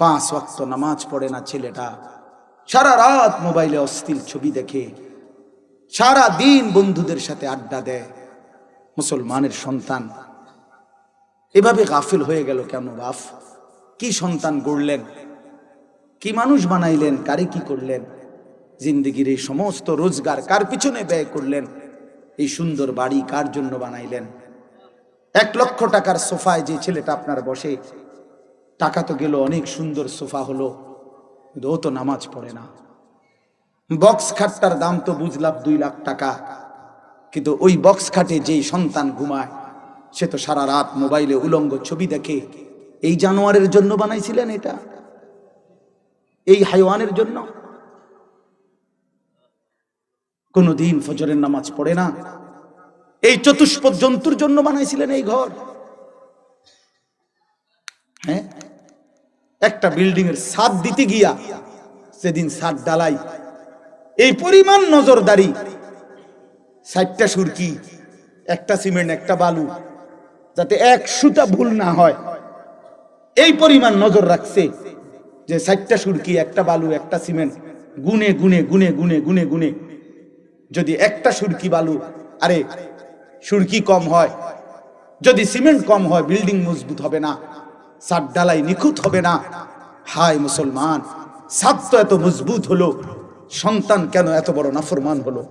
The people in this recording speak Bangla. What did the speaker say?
5 ওয়াক্ত নামাজ পড়ে না ছেলেটা, সারা রাত মোবাইলে অশ্লীল ছবি দেখে, সারা দিন বন্ধুদের সাথে আড্ডা দেয়। মুসলমানের সন্তান এভাবে গাফিল হয়ে গেল কেন? বাপ কি সন্তান গড়লেন, কি মানুষ বানাইলেন, কারে কি করলেন? জিন্দেগির এই সমস্ত রোজগার কার পিছনে ব্যয় করলেন? এই সুন্দর বাড়ি কার জন্য বানাইলেন? 1 লক্ষ টাকার সোফায় যে ছেলেটা আপনার বসে, টাকা তো গেল, অনেক সুন্দর সোফা হলো, কিন্তু ও তো নামাজ পড়ে না। বক্স খাটটার দাম তো বুঝলাম 2 লাখ টাকা, কিন্তু ওই বক্স খাটে যেই সন্তান ঘুমায় সে তো সারা রাত মোবাইলে উলঙ্গ ছবি দেখে। এই জানোয়ারের জন্য বানাইছিলেন এটা? এই হাইওয়ানের জন্য? কোনদিন ফজরের নামাজ পড়ে না, এই চতুষ্পদ জন্তুর জন্য বানাইছিলেন এই ঘর? হ্যাঁ, একটা বিল্ডিং এর ছাদ দিতে গিয়া সেদিন ছাদ ডালাই, এই পরিমাণ নজরদারি, 60টা সুরকি, একটা সিমেন্ট, একটা বালু, যাতে 1 সুতা ভুল না হয়, এই পরিমাণ নজর রাখছে যে 60টা সুরকি, একটা বালু, একটা সিমেন্ট গুনে গুনে গুনে গুনে গুনে গুনে যদি একটা সুরকি বালু, আরে সুরকি কম হয়, যদি সিমেন্ট কম হয়, বিল্ডিং মজবুত হবে না, ছাদ ঢালাই নিখুঁত হবে না। হায় মুসলমান, ছাদ তো এত মজবুত হলো, সন্তান কেন এত বড় নাফরমান হলো?